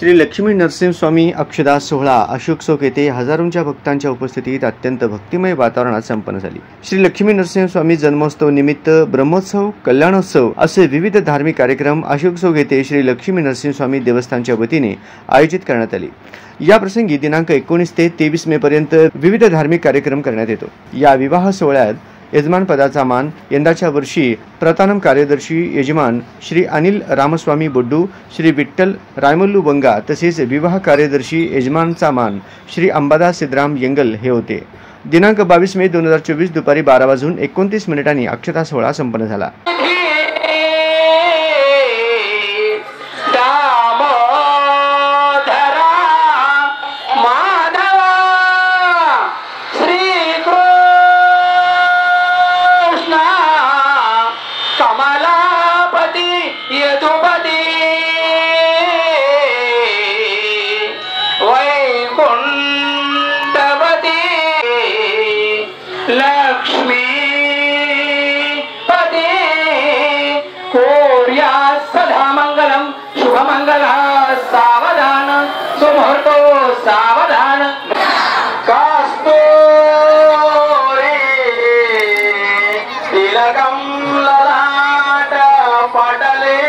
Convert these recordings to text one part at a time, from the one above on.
श्री लक्ष्मी नरसिंहस्वामी अक्षदास सोहळा अशोक चौक येथे हजारोंच्या भक्तांच्या उपस्थितीत अत्यंत भक्तिमय वातावरणात संपन्न झाली। श्री लक्ष्मी नरसिंहस्वामी जन्मोत्सव निमित्त ब्रह्मोत्सव, कल्याणोत्सव असे विविध धार्मिक कार्यक्रम अशोक चौक येथे श्री लक्ष्मी नरसिंहस्वामी देवस्थानच्या वतीने आयोजित करण्यात आले। या प्रसंगी दिनांक 19 ते 23 मे पर्यंत विविध धार्मिक कार्यक्रम करण्यात येतो। या विवाह सोहळ्यात यजमान पदाचा मान यंदाच्या वर्षी प्रधान कार्यदर्शी यजमान श्री अनिल रामस्वामी बोड्डू, श्री विठ्ठल रायमल्लू बंगा तसेच विवाह कार्यदर्शी यजमानचा मान श्री अंबादास सिद्धराम यंगल हे होते। दिनांक 22 मे 2024 दुपारी 12:29 अक्षता सोहळा संपन्न झाला। लक्ष्मी पदे कोर्या सदा मंगलम शुभमंगल सावधान सुमुहूर्तो सावधान कास्तो रे तिलकम ललाट पटले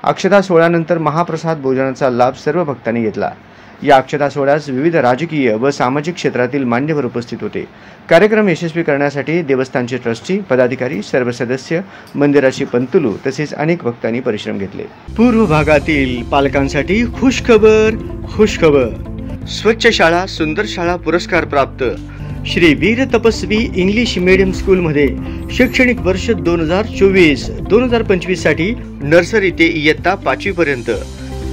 अक्षता सोहळ्यानंतर महाप्रसाद भोजनाचा लाभ सर्व भक्तांनी घेतला। या अक्षता सोहळ्यास विविध राजकीय व सामाजिक क्षेत्रातील मान्यवर उपस्थित होते। कार्यक्रम यशस्वी करण्यासाठी देवस्थानचे ट्रस्टी, पदाधिकारी, सर्व सदस्य, मंदिराचे पंतुलू तसेच अनेक भक्तांनी परिश्रम घेतले। पूर्व भागातील पालकांसाठी खुशखबर स्वच्छ शाळा सुंदर शाळा पुरस्कार प्राप्त श्री वीर तपस्वी इंग्लिश मीडियम स्कूल मध्ये शैक्षणिक वर्ष 2024-2025 साठी नर्सरी ते इयत्ता 5वी पर्यंत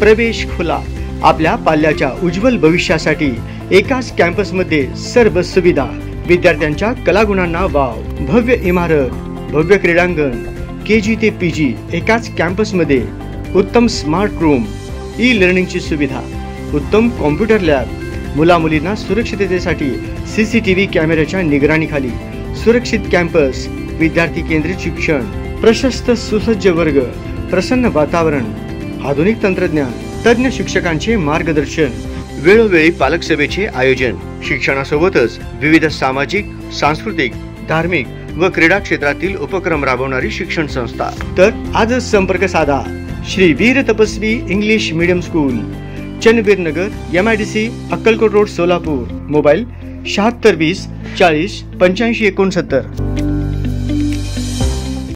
प्रवेश खुला। आपल्या पाल्याच्या उज्ज्वल भविष्यासाठी एकाच कॅम्पस मध्ये सर्व सुविधा, विद्यार्थ्यांच्या कलागुणांना वाव, भव्य इमारत, भव्य क्रीडांगण, KG ते PG एकाच कॅम्पस मध्ये, उत्तम स्मार्ट रूम, ई लर्निंगची सुविधा, उत्तम कॉम्प्युटर लॅब, मुला-मुलींना सुरक्षिततेसाठी CCTV कॅमेऱ्याच्या निगराणीखाली सुरक्षित कॅम्पस, विद्यार्थी केंद्रित शिक्षण, प्रशस्त सुसज्ज वर्ग, प्रसन्न वातावरण, आधुनिक तंत्रज्ञान, तज्ञ शिक्षकांचे मार्गदर्शन, वेळोवेळी पालक सभेचे आयोजन, शिक्षणासोबतच विविध सामाजिक, सांस्कृतिक, धार्मिक व क्रीडा क्षेत्रातील उपक्रम राबवणारी शिक्षण संस्था। तर आजच संपर्क साधा श्री वीर तपस्वी इंग्लिश मीडियम स्कूल, चन्नवीर नगर, MIDC, Akkalkot road, Solapur. Mobile 7620 40 85 69।